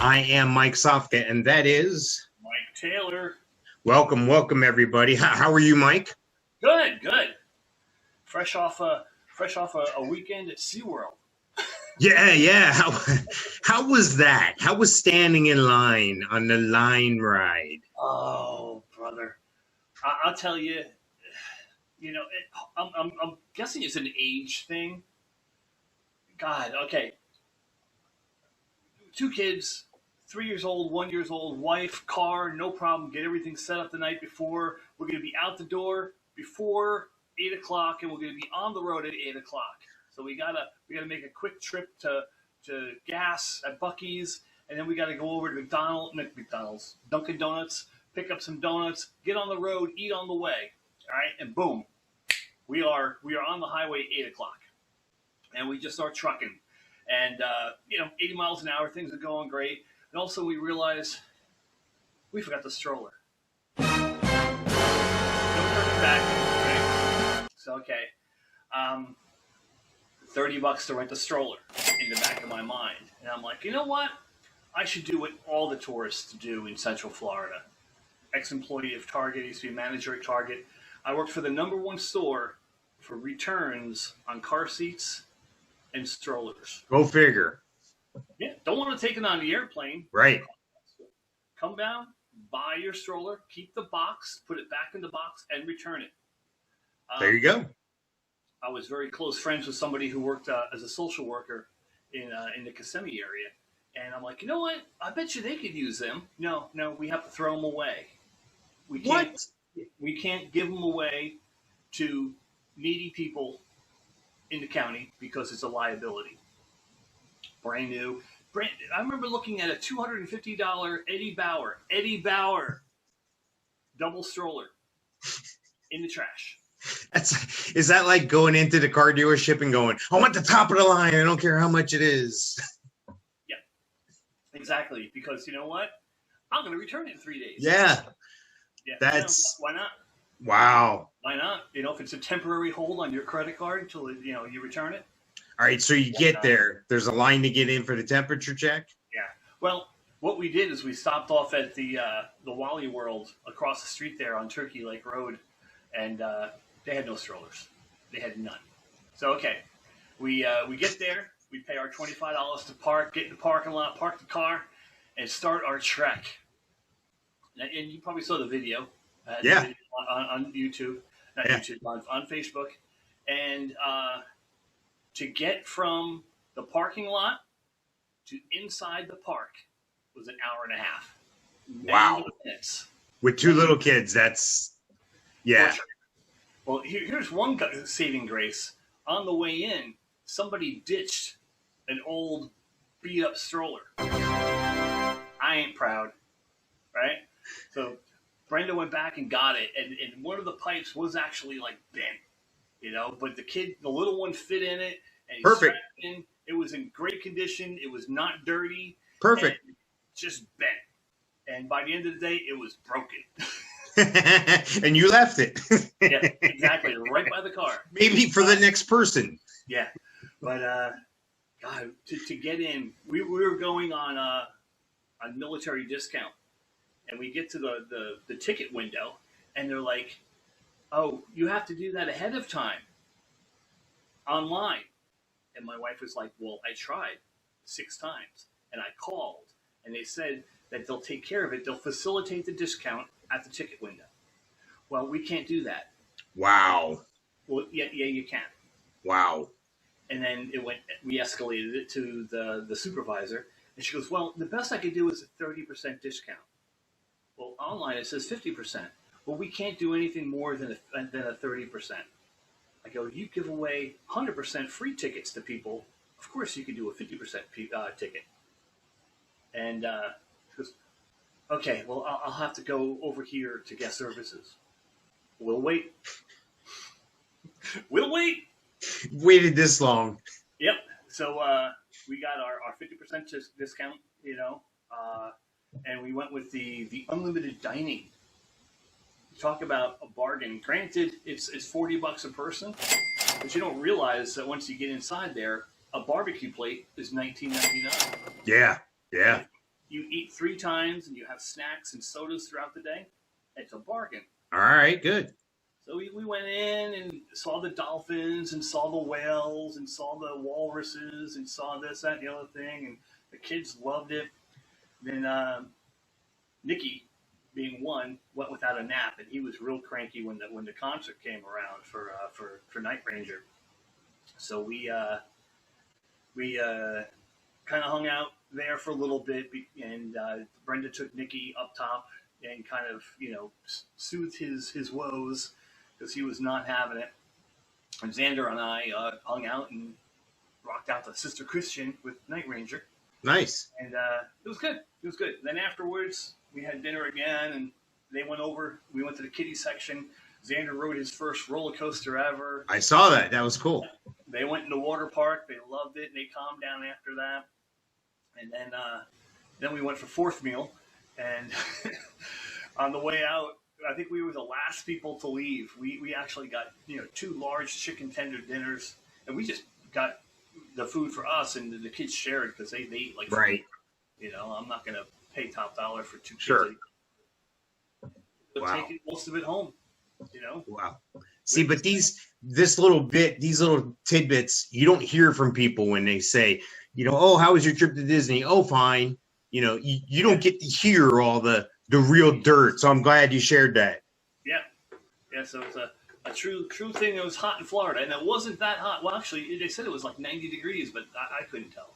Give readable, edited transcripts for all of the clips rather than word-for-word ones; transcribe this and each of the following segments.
I am Mike Sofka, and that is Mike Taylor. Welcome, everybody. How are you, Mike? Good. Fresh off a weekend at SeaWorld. Yeah. How was that? How was standing in line on the line ride? Oh, brother, I'll tell you. I'm guessing it's an age thing. God, okay. 2 kids, 3 years old, 1 year old, wife, car, no problem. Get everything set up the night before. We're going to be out the door before 8 o'clock, and we're going to be on the road at 8 o'clock. So we gotta make a quick trip to gas at Buc-ee's, and then we gotta go over to McDonald's, Dunkin' Donuts, pick up some donuts, get on the road, eat on the way. All right, and boom, we are on the highway at 8 o'clock, and we just start trucking. And, 80 miles an hour, things are going great. And also we realize we forgot the stroller. No turning back. Okay. So, $30 to rent the stroller in the back of my mind. And I'm like, you know what? I should do what all the tourists do in Central Florida. Ex-employee of Target, used to be manager at Target. I worked for the #1 store for returns on car seats and strollers. Go figure. Yeah, don't want to take it on the airplane. Right. Come down, buy your stroller, keep the box, put it back in the box, and return it. There you go. I was very close friends with somebody who worked as a social worker in the Kissimmee area. And I'm like, you know what? I bet you they could use them. No, we have to throw them away. We can't give them away to needy people in the county because it's a liability. Brand new. I remember looking at a $250 Eddie Bauer double stroller in the trash. Is that like going into the car dealership and going, I want the top of the line, I don't care how much it is? Yeah, exactly. Because you know what? I'm going to return it in 3 days. Yeah. That's why not? Wow. Why not? If it's a temporary hold on your credit card until you return it. All right, so you get there. There's a line to get in for the temperature check? Yeah. Well, what we did is we stopped off at the Wally World across the street there on Turkey Lake Road, and they had no strollers. They had none. So, we get there. We pay our $25 to park, get in the parking lot, park the car, and start our trek. And you probably saw the video. Yeah. The video on YouTube. Not yeah. YouTube, on Facebook. And to get from the parking lot to inside the park was an hour and a half. Wow. Minutes. With 2 little kids, that's, yeah. Well, here's one saving grace. On the way in, somebody ditched an old beat-up stroller. I ain't proud, right? So Brenda went back and got it, and one of the pipes was actually like bent, but the little one fit in it, and perfect. It was in great condition. It was not dirty. Perfect. Just bent. And by the end of the day, it was broken. And you left it. Yeah, exactly. Right by the car. Maybe for the next person. Yeah. But, God, to get in, we were going on military discount. And we get to the ticket window, and they're like, oh, you have to do that ahead of time online. And my wife was like, well, I tried 6 times. And I called, and they said that they'll take care of it. They'll facilitate the discount at the ticket window. Well, we can't do that. Wow. Well, yeah, you can. Wow. And then we escalated it to the supervisor, and she goes, well, the best I could do is a 30% discount. Well, online it says 50%. Well, we can't do anything more than a 30%. I go, you give away 100% free tickets to people. Of course, you could do a 50% ticket. And she goes, okay, well, I'll have to go over here to guest services. We'll wait. We'll wait. Waited this long. Yep. So we got our 50% discount, and we went with the unlimited dining. Talk about a bargain. Granted, it's $40 a person, but you don't realize that once you get inside there, a barbecue plate is $19.99. Yeah. You eat 3 times and you have snacks and sodas throughout the day. It's a bargain. All right, good. So we went in and saw the dolphins and saw the whales and saw the walruses and saw this, that, and the other thing. And the kids loved it. Then Nikki, being one, went without a nap, and he was real cranky when the concert came around for Night Ranger. So we kind of hung out there for a little bit, and Brenda took Nikki up top and kind of, soothed his woes because he was not having it. And Xander and I hung out and rocked out the Sister Christian with Night Ranger. Nice. And it was good. It was good. Then afterwards, we had dinner again, and they went over. We went to the kiddie section. Xander rode his first roller coaster ever. I saw that. That was cool. They went in the water park. They loved it. They calmed down after that. And then we went for fourth meal. And on the way out, I think we were the last people to leave. We actually got 2 large chicken tender dinners, and we just got the food for us, and the kids shared because they eat like right. Food. I'm not gonna pay top dollar for 2 kids. Sure. They'll take most of it home. Wow. See, but these little tidbits, you don't hear from people when they say, oh, how was your trip to Disney? Oh, fine. You don't get to hear all the real dirt. So I'm glad you shared that. Yeah. Yeah. So it's a true thing. It was hot in Florida, and it wasn't that hot. Well, actually, they said it was like 90 degrees, but I couldn't tell.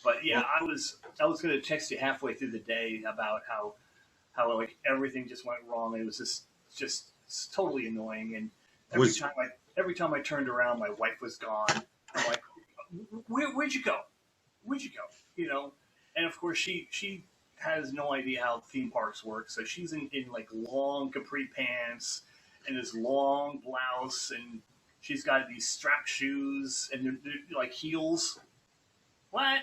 But yeah, I was going to text you halfway through the day about how like everything just went wrong. It was just totally annoying. And every time I turned around, my wife was gone. I'm like, where'd you go? Where'd you go? And of course she has no idea how theme parks work. So she's in like long capri pants and this long blouse, and she's got these strap shoes and they're like heels. What?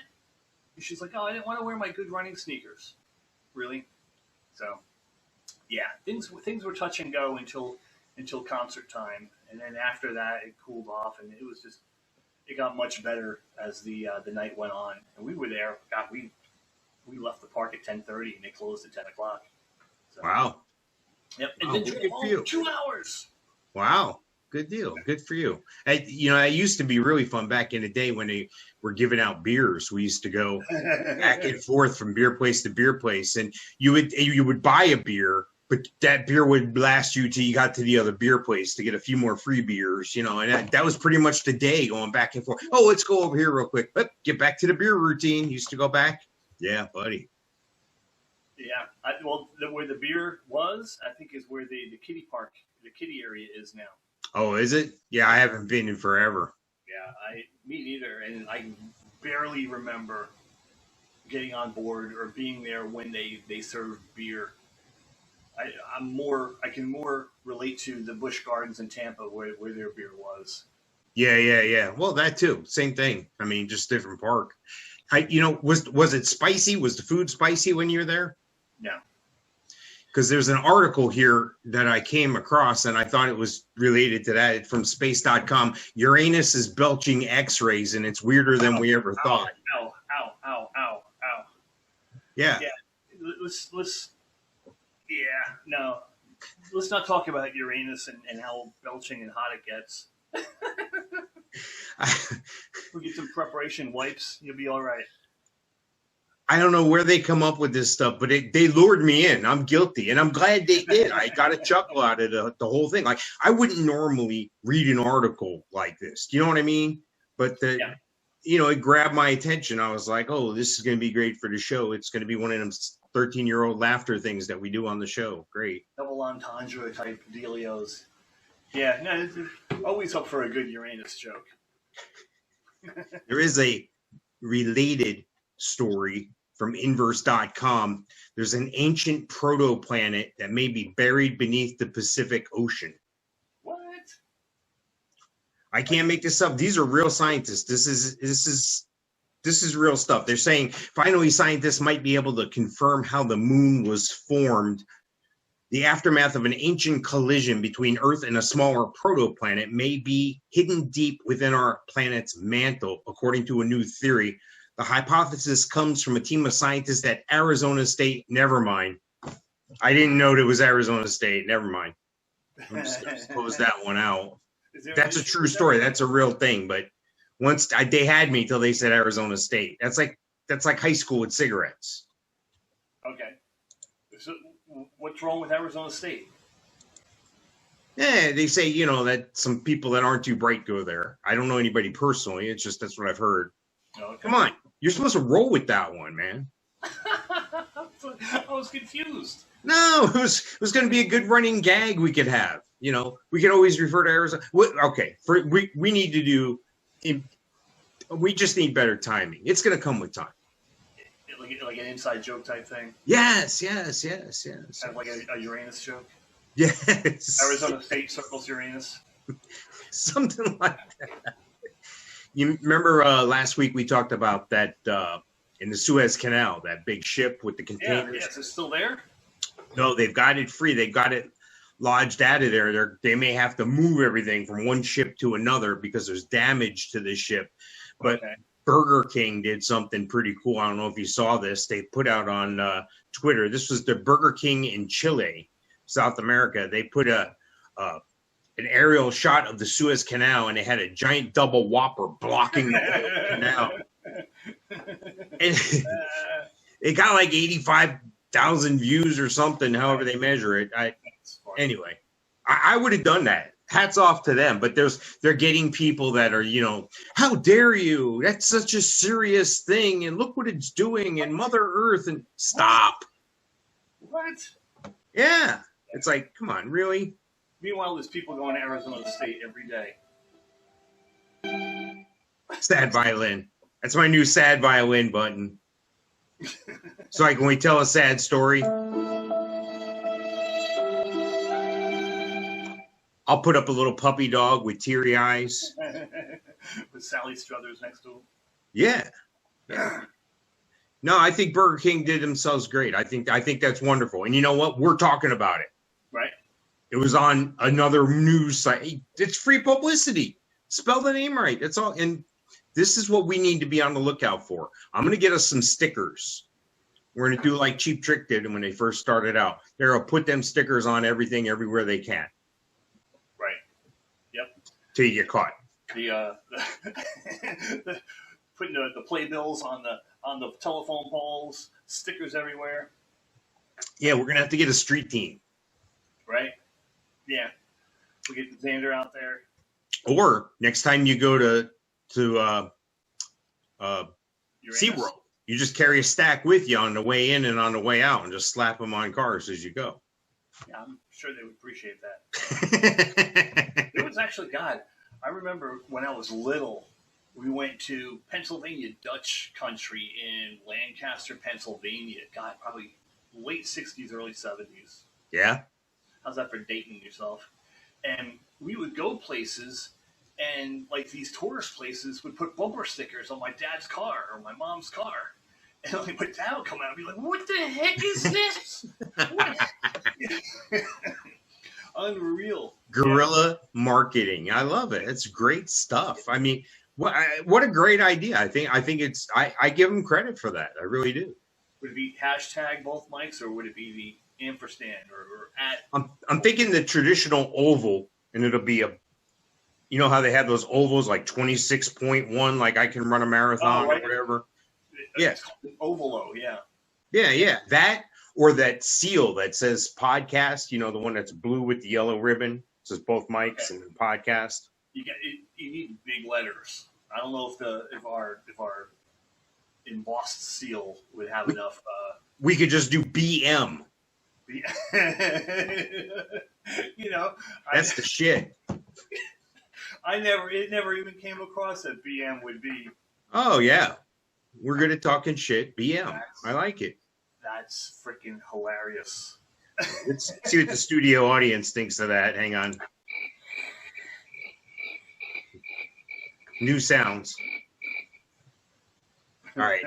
And she's like, oh, I didn't want to wear my good running sneakers. Really? So, yeah, things were touch and go until concert time, and then after that it cooled off, and it got much better as the night went on, and we were there. God, we left the park at 10:30, and they closed at 10 o'clock. So, wow. Yep, and then drove home 2 hours. Wow. Good deal. Good for you. It used to be really fun back in the day when they were giving out beers. We used to go back and forth from beer place to beer place, and you would buy a beer, but that beer would last you till you got to the other beer place to get a few more free beers, and that was pretty much the day going back and forth. Oh, let's go over here real quick. But get back to the beer routine. Used to go back. Yeah, buddy. Yeah. Where the beer was, I think, is where the kiddie park, the kiddie area is now. Oh, is it? Yeah, I haven't been in forever. Yeah, me neither. And I barely remember getting on board or being there when they served beer. I can more relate to the Busch Gardens in Tampa where their beer was. Yeah. Well, that too. Same thing. I mean, just different park. Was it spicy? Was the food spicy when you were there? No. Because there's an article here that I came across, and I thought it was related to that from space.com. Uranus is belching X-rays, and it's weirder than we ever thought. Ow. Yeah. Let's not talk about Uranus and how belching and hot it gets. We'll get some preparation wipes. You'll be all right. I don't know where they come up with this stuff, but they lured me in. I'm guilty, and I'm glad they did. I got a chuckle out of the whole thing. Like, I wouldn't normally read an article like this. Do you know what I mean? But it grabbed my attention. I was like, oh, this is going to be great for the show. It's going to be one of them 13-year-old laughter things that we do on the show. Great. Double entendre type dealios. Yeah, no, always up for a good Uranus joke. There is a related story from inverse.com. There's an ancient proto-planet that may be buried beneath the Pacific Ocean. What? I can't make this up. These are real scientists. This is real stuff. They're saying finally scientists might be able to confirm how the moon was formed. The aftermath of an ancient collision between Earth and a smaller protoplanet may be hidden deep within our planet's mantle, according to a new theory. The hypothesis comes from a team of scientists at Arizona State. Never mind. I didn't know it was Arizona State. Never mind. I'm just going to close that one out. That's a true story. That's a real thing. But they had me till they said Arizona State. That's like high school with cigarettes. Okay. So what's wrong with Arizona State? Yeah, they say, that some people that aren't too bright go there. I don't know anybody personally. It's just that's what I've heard. Okay. Come on. You're supposed to roll with that one, man. I was confused. No, it was going to be a good running gag we could have. We could always refer to Arizona. Okay, we need to do. We just need better timing. It's going to come with time. Like an inside joke type thing. Yes. Kind of like a Uranus joke. Yes. Arizona State circles Uranus. Something like that. You remember last week we talked about that in the Suez Canal, that big ship with the containers. Yeah, yes, it's still there? No, they've got it free. They've got it lodged out of there. They may have to move everything from one ship to another because there's damage to this ship. But okay. Burger King did something pretty cool. I don't know if you saw this. They put out on Twitter. This was the Burger King in Chile, South America. They put an aerial shot of the Suez Canal, and they had a giant double whopper blocking the whole canal. And it got like 85,000 views or something, however they measure it. Anyway, I would have done that. Hats off to them. But they're getting people that are, how dare you? That's such a serious thing. And look what it's doing. And Mother Earth. And stop. What? Yeah. It's like, come on, really? Meanwhile, there's people going to Arizona State every day. Sad violin. That's my new sad violin button. So when we tell a sad story, I'll put up a little puppy dog with teary eyes. With Sally Struthers next to him. Yeah. No, I think Burger King did themselves great. I think that's wonderful. And you know what? We're talking about it. Right. It was on another news site. It's free publicity. Spell the name right. That's all. And this is what we need to be on the lookout for. I'm going to get us some stickers. We're going to do like Cheap Trick did when they first started out. They're going to put them stickers on everything, everywhere they can. Right. Yep. Till you get caught. Putting the playbills on the telephone poles, stickers everywhere. Yeah, we're going to have to get a street team. Right? Yeah. We'll get Xander out there. Or next time you go to SeaWorld, you just carry a stack with you on the way in and on the way out and just slap them on cars as you go. Yeah, I'm sure they would appreciate that. It was actually, God, I remember when I was little, we went to Pennsylvania Dutch country in Lancaster, Pennsylvania. God, probably late 60s, early 70s. Yeah. How's that for dating yourself? And we would go places, and like these tourist places would put bumper stickers on my dad's car or my mom's car. And like my dad would come out and be like, "What the heck is this?" Unreal. Guerrilla marketing. I love it. It's great stuff. I mean, what a great idea. I think it's I give them credit for that. I really do. Would it be hashtag both mics, or would it be the ampersand or at? I'm thinking the traditional oval, and it'll be you know how they have those ovals like 26.1, like I can run a marathon or whatever. Yeah. It's called Ovalo, yeah. Yeah. That or that seal that says podcast, the one that's blue with the yellow ribbon. It says both mics and podcast. You need big letters. I don't know if our embossed seal would have enough. We could just do BM. That's the shit. It never even came across that BM would be. Oh yeah. We're good at talking shit. BM. I like it. That's freaking hilarious. Let's see what the studio audience thinks of that. Hang on. New sounds. All right.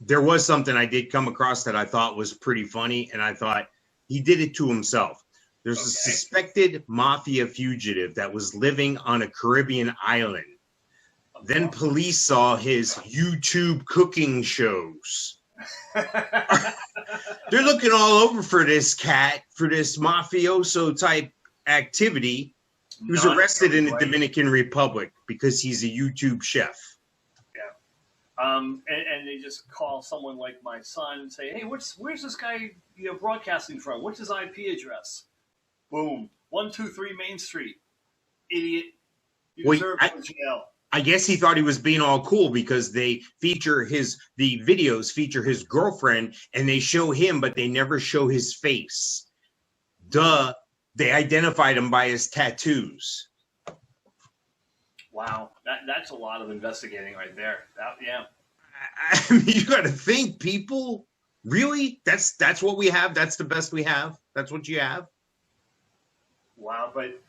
There was something I did come across that I thought was pretty funny, and I thought he did it to himself. There's a suspected Mafia fugitive that was living on a Caribbean island. Then police saw his YouTube cooking shows. They're looking all over for this cat, for this mafioso type activity. He was arrested in the Dominican Republic because he's a YouTube chef. Yeah. And they just call someone like my son and say, hey, where's this guy broadcasting from? What's his IP address? Boom. 123 Main Street. Idiot. You deserve to go to jail. I guess he thought he was being all cool because the videos feature his girlfriend and they show him, but they never show his face. Duh. They identified him by his tattoos. Wow. That's a lot of investigating right there. Yeah. I mean, you got to think, people. Really? That's what we have? That's the best we have? That's what you have? Wow. But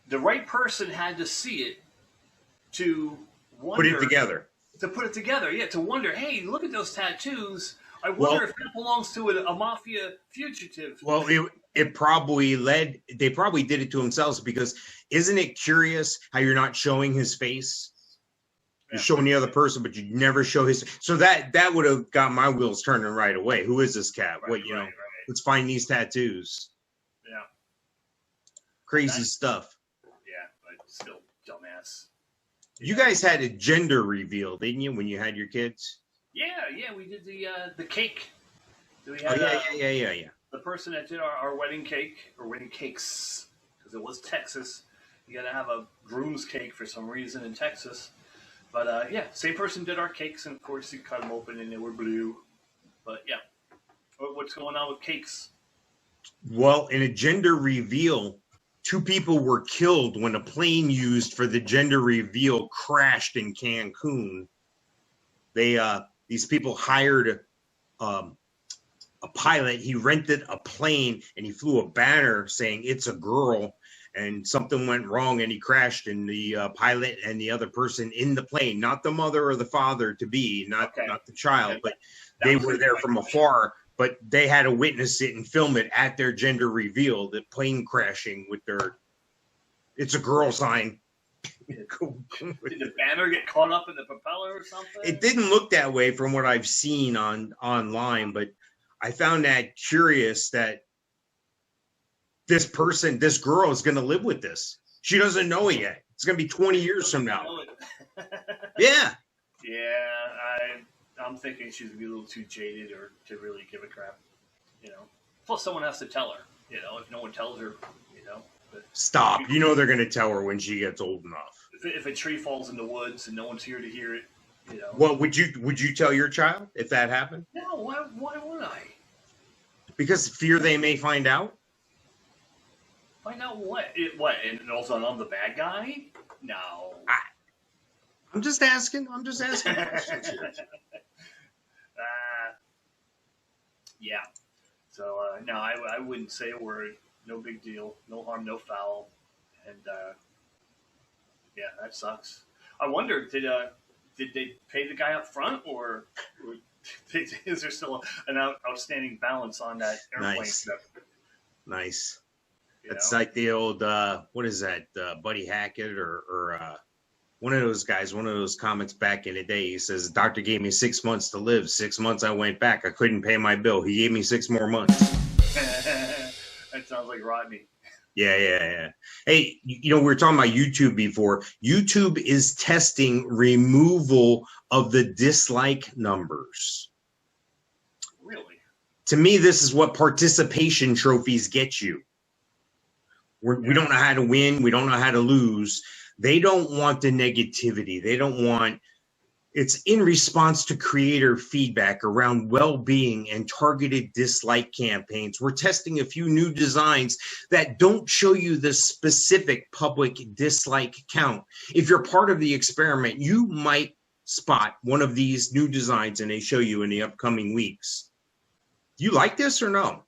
the right person had to see it to wonder. Put it together. To put it together, yeah. To wonder, hey, look at those tattoos. I wonder if that belongs to a Mafia fugitive. Well, they probably did it to themselves because isn't it curious how you're not showing his face? You're showing the other person, but you never show his. So that would have got my wheels turning right away. Who is this cat? Right. Let's find these tattoos. Yeah. Crazy stuff. Yeah, but still dumbass. You guys had a gender reveal, didn't you, when you had your kids? Yeah, we did the cake. We had, yeah. The person that did our wedding cake, or wedding cakes, because it was Texas. You got to have a groom's cake for some reason in Texas. But yeah, same person did our cakes, and of course you cut them open and they were blue. But yeah, what's going on with cakes? Well, in a gender reveal, 2 people were killed when a plane used for the gender reveal crashed in Cancun. These people hired a pilot. He rented a plane and he flew a banner saying it's a girl, and something went wrong and he crashed, and the pilot and the other person in the plane, not the mother or the father to be, not the child, but they were there from afar, but they had to witness it and film it at their gender reveal, the plane crashing with their "it's a girl" sign. Did the banner get caught up in the propeller or something? It didn't look that way from what I've seen online, but I found that curious that this girl is going to live with this. She doesn't know it yet. It's going to be 20 years from now. Yeah. Yeah, I'm thinking she's going to be a little too jaded or to really give a crap, Plus, someone has to tell her, if no one tells her, Stop. They're going to tell her when she gets old enough. If a tree falls in the woods and no one's here to hear it, Well, would you tell your child if that happened? No, why would I? Because fear they may find out? Find out what? And also I'm the bad guy? No. I'm just asking questions here. Yeah. So, no, I wouldn't say a word. No big deal. No harm, no foul. And, yeah, that sucks. I wonder, did they pay the guy up front, or is there still an outstanding balance on that airplane? Nice. It's like the old, what is that, Buddy Hackett or one of those guys, one of those comics back in the day. He says, the doctor gave me 6 months to live. 6 months I went back. I couldn't pay my bill. He gave me 6 more months. That sounds like Rodney. Yeah. Hey, we were talking about YouTube before. YouTube is testing removal of the dislike numbers. Really? To me, this is what participation trophies get you. We don't know how to win. We don't know how to lose. They don't want the negativity. They don't want. It's in response to creator feedback around well-being and targeted dislike campaigns. We're testing a few new designs that don't show you the specific public dislike count. If you're part of the experiment, you might spot one of these new designs and they show you in the upcoming weeks. Do you like this or no?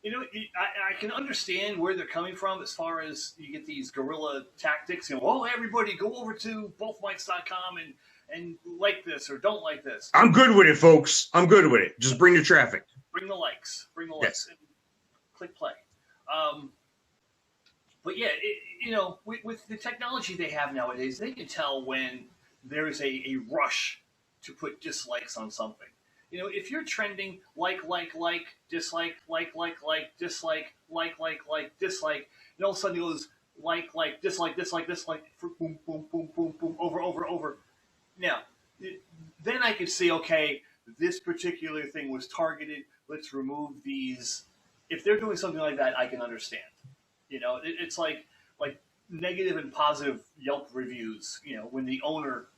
I can understand where they're coming from as far as you get these guerrilla tactics. Everybody go over to bothmics.com and like this or don't like this. I'm good with it, folks. I'm good with it. Just bring the traffic. Bring the likes. Yes. And click play. But yeah, with the technology they have nowadays, they can tell when there is a rush to put dislikes on something. If you're trending like, dislike, dislike, dislike, and all of a sudden it goes like, dislike, boom, boom, boom, boom, boom, over. Now, then I could see, okay, this particular thing was targeted. Let's remove these. If they're doing something like that, I can understand. It's like negative and positive Yelp reviews. When the owner,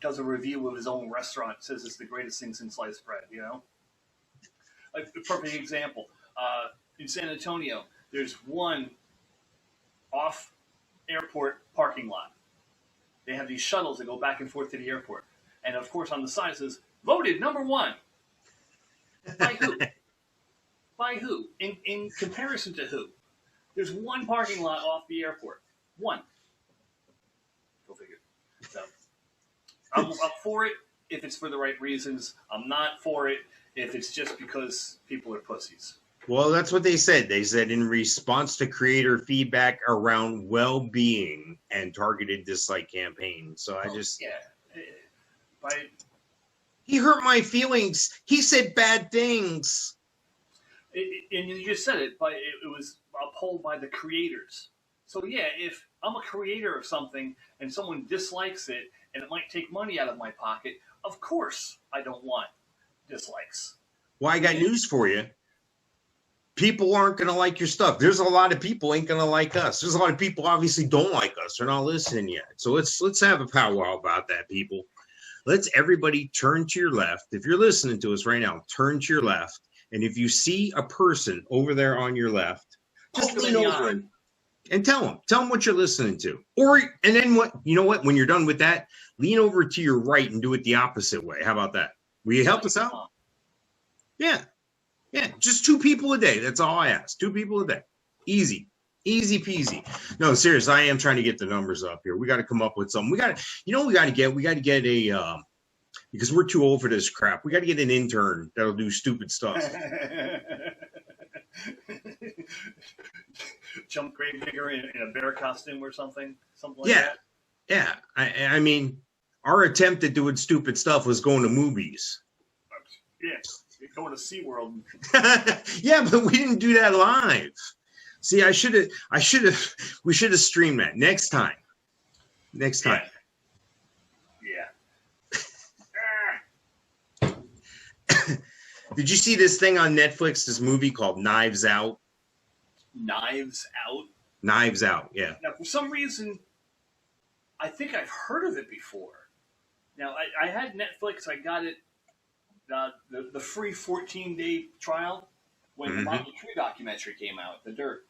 does a review of his own restaurant, says it's the greatest thing since sliced bread. A perfect example. In San Antonio, there's one off airport parking lot. They have these shuttles that go back and forth to the airport, and of course on the side it says voted number 1. By who? By who? In comparison to who? There's one parking lot off the airport. One. Go figure. So, I'm for it if it's for the right reasons. I'm not for it if it's just because people are pussies. Well, that's what they said. They said in response to creator feedback around well-being and targeted dislike campaign. So he hurt my feelings. He said bad things. And you just said it, but it was upheld by the creators. So yeah, if I'm a creator of something and someone dislikes it and it might take money out of my pocket, of course I don't want dislikes. Well, I got news for you. People aren't going to like your stuff. There's a lot of people ain't going to like us. There's a lot of people obviously don't like us. They're not listening yet. So let's have a powwow about that, people. Let's everybody turn to your left. If you're listening to us right now, turn to your left. And if you see a person over there on your left, just lean over and tell them what you're listening to. And then when you're done with that, lean over to your right and do it the opposite way. How about that? Will you help us out? Yeah. Yeah, just 2 people a day. That's all I ask. 2 people a day. Easy peasy. No, seriously, I am trying to get the numbers up here. We got to come up with something. We got to get a, because we're too old for this crap. We got to get an intern that'll do stupid stuff. Jump grave digger in a bear costume or something like that. Yeah. I mean, our attempt at doing stupid stuff was going to movies. Yeah. Going to SeaWorld. Yeah, but we didn't do that live. See, we should have streamed that next time. Yeah. Did you see this thing on Netflix, this movie called Knives Out? Knives Out? Knives Out, yeah. Now, for some reason, I think I've heard of it before. Now, I had Netflix. I got it, the free 14-day trial when the Motley Crue documentary came out, The Dirt.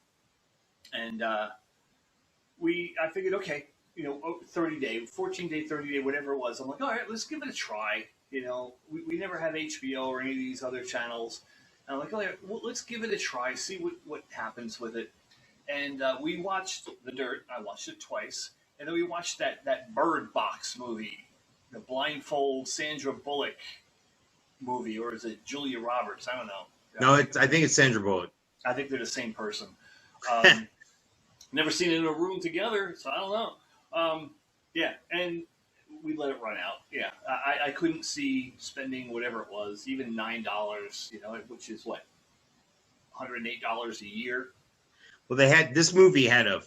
And I figured, okay, 30-day, 14-day, 30-day, whatever it was. I'm like, all right, let's give it a try. We never have HBO or any of these other channels. And I'm like, all right, well, let's give it a try, see what happens with it. And we watched The Dirt. I watched it twice. And then we watched that Bird Box movie, the blindfold Sandra Bullock movie, or is it Julia Roberts? I don't know. No, I think it's Sandra Bullock. I think they're the same person. Never seen it in a room together, so I don't know. Yeah, and we let it run out. Yeah, I couldn't see spending whatever it was, even $9, which is what, $108 a year. Well, this movie had a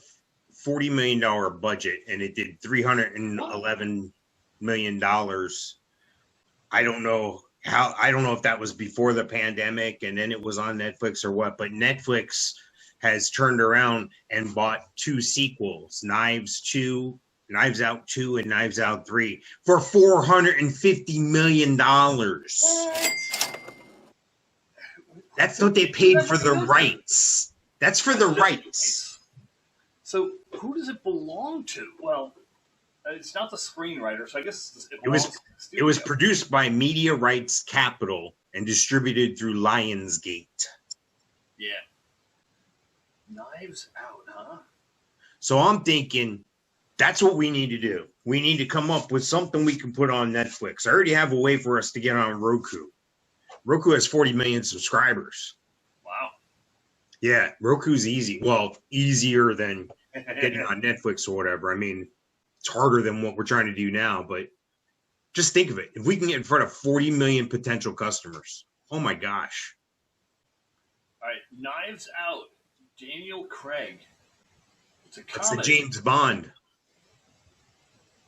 $40 million budget, and it did $311 million. I don't know if that was before the pandemic and then it was on Netflix or what, but Netflix has turned around and bought 2 sequels, Knives Out 2 and Knives Out 3 for $450 million. What? That's what they paid for the rights. That's for the rights. So who does it belong to? Well, it's not the screenwriter, so I guess it was produced by Media Rights Capital and distributed through Lionsgate. Yeah. Knives Out, huh? So I'm thinking that's what we need to do. We need to come up with something we can put on Netflix. I already have a way for us to get on Roku. Roku has 40 million subscribers. Wow. Yeah, Roku's easy. Well, easier than getting on Netflix or whatever. I mean, it's harder than what we're trying to do now, but just think of it. If we can get in front of 40 million potential customers, oh my gosh. All right, Knives Out, Daniel Craig. It's a That's the comedy. James Bond.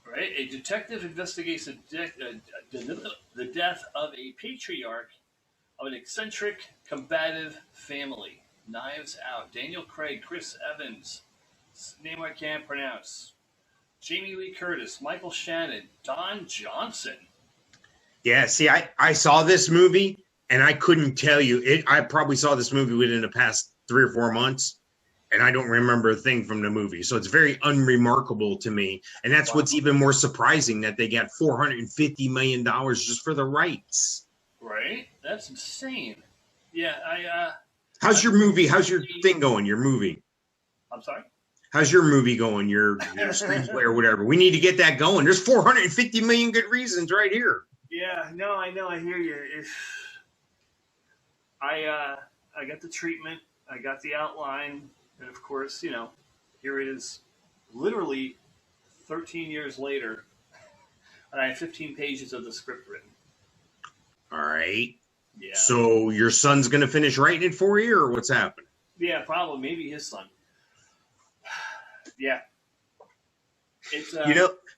Right? A detective investigates the death of a patriarch of an eccentric, combative family. Knives Out. Daniel Craig, Chris Evans, name I can't pronounce. Jamie Lee Curtis, Michael Shannon, Don Johnson. Yeah, see, I saw this movie and I couldn't tell you. I probably saw this movie within the past 3 or 4 months. And I don't remember a thing from the movie. So it's very unremarkable to me. And that's what's even more surprising, that they got $450 million just for the rights. Right? That's insane. Yeah, How's your movie? How's your thing going? Your movie? I'm sorry? How's your movie going? Your screenplay or whatever. We need to get that going. There's 450 million good reasons right here. Yeah, no, I know. I hear you. I got the treatment. I got the outline. And of course, here it is, literally 13 years later, and I have 15 pages of the script written. All right. Yeah. So your son's going to finish writing it for you, or what's happening? Yeah, probably. Maybe his son. Yeah. It's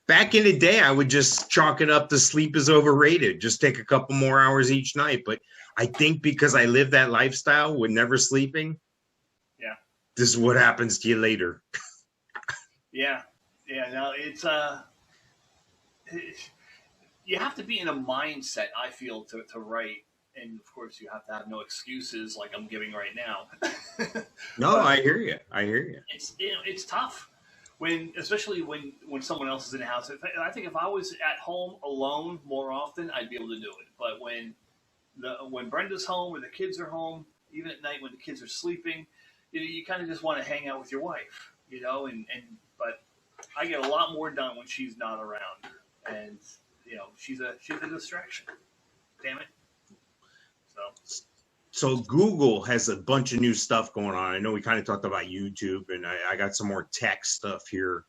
back in the day, I would just chalk it up to sleep is overrated. Just take a couple more hours each night. But I think because I live that lifestyle with never sleeping, this is what happens to you later. Yeah. No, it's you have to be in a mindset, I feel, to write, and of course you have to have no excuses like I'm giving right now. No, I hear you. It's tough especially when someone else is in the house. I think if I was at home alone more often, I'd be able to do it. But when Brenda's home or the kids are home, even at night when the kids are sleeping, you kind of just want to hang out with your wife, but I get a lot more done when she's not around, and she's a distraction. Damn it. So Google has a bunch of new stuff going on. I know we kind of talked about YouTube, and I got some more tech stuff here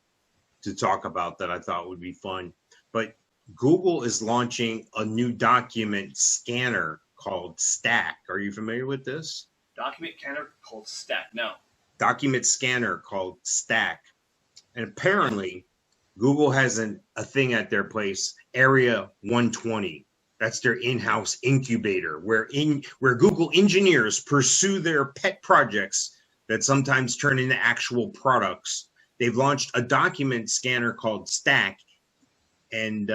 to talk about that I thought would be fun. But Google is launching a new document scanner called Stack. Are you familiar with this? Document scanner called Stack. No. Document scanner called Stack. And apparently, Google has a thing at their place, Area 120. That's their in-house incubator, where Google engineers pursue their pet projects that sometimes turn into actual products. They've launched a document scanner called Stack, and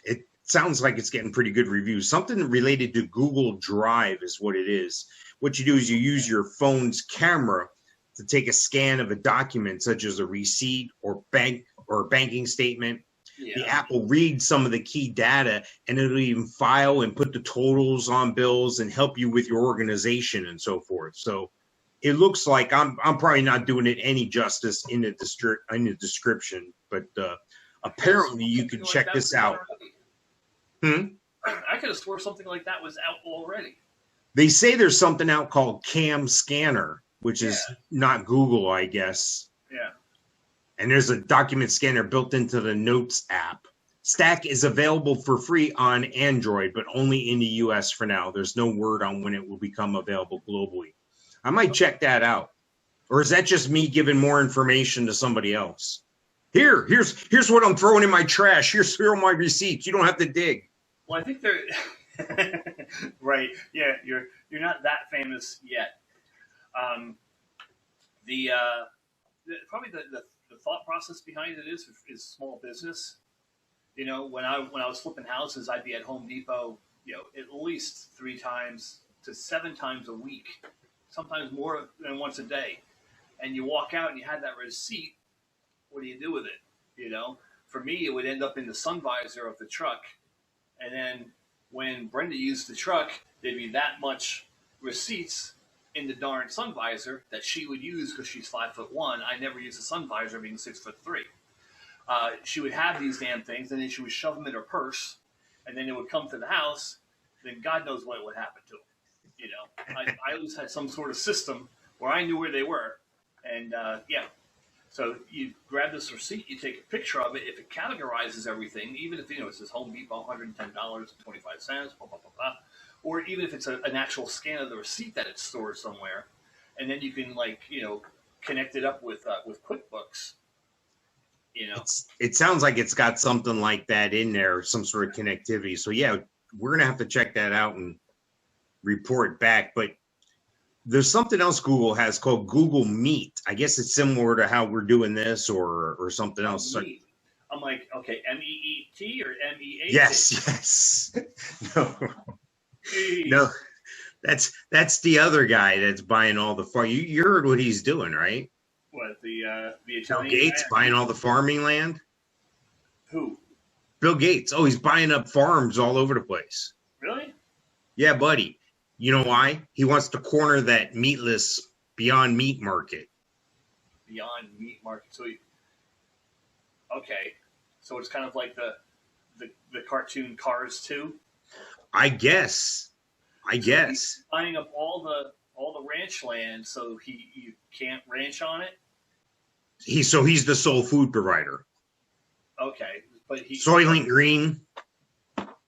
it sounds like it's getting pretty good reviews. Something related to Google Drive is what it is. What you do is you use your phone's camera to take a scan of a document, such as a receipt or banking statement. Yeah. The app will read some of the key data, and it'll even file and put the totals on bills and help you with your organization and so forth. So it looks like I'm probably not doing it any justice in the description, but apparently you can check this out. I could have swore something like that was out already. They say there's something out called Cam Scanner, which is not Google, I guess. Yeah. And there's a document scanner built into the Notes app. Stack is available for free on Android, but only in the US for now. There's no word on when it will become available globally. I might check that out. Or is that just me giving more information to somebody else? Here's what I'm throwing in my trash. Here are my receipts. You don't have to dig. Well, I think they're right. Yeah, you're not that famous yet. Probably the thought process behind it is small business. When I was flipping houses, I'd be at Home Depot, at least 3 times to 7 times a week, sometimes more than once a day. And you walk out and you had that receipt. What do you do with it? For me, it would end up in the sun visor of the truck. And then when Brenda used the truck, there'd be that much receipts in the darn sun visor that she would use because she's 5'1". I never used a sun visor being 6'3". She would have these damn things, and then she would shove them in her purse, and then it would come to the house. Then God knows what would happen to them. I always had some sort of system where I knew where they were, and So you grab this receipt, you take a picture of it. If it categorizes everything, even if it says Home Depot, $110.25, blah blah blah blah, or even if it's an actual scan of the receipt that it's stored somewhere, and then you can connect it up with QuickBooks. It sounds like it's got something like that in there, some sort of connectivity. So yeah, we're gonna have to check that out and report back. But there's something else Google has called Google Meet. I guess it's similar to how we're doing this, or something else. Meet. I'm like, okay, MEET or MEAT? Yes. No, that's the other guy that's buying all the farm. You heard what he's doing, right? What, the Bill Italian Gates guy? buying all the farming land? Who? Bill Gates. Oh, he's buying up farms all over the place. Really? Yeah, buddy. You know why? He wants to corner that meatless Beyond Meat market. Beyond Meat market. So okay. So it's kind of like the cartoon Cars 2? I guess. He's buying up all the ranch land, so you can't ranch on it. He's the sole food provider. Okay, but Soylent Green.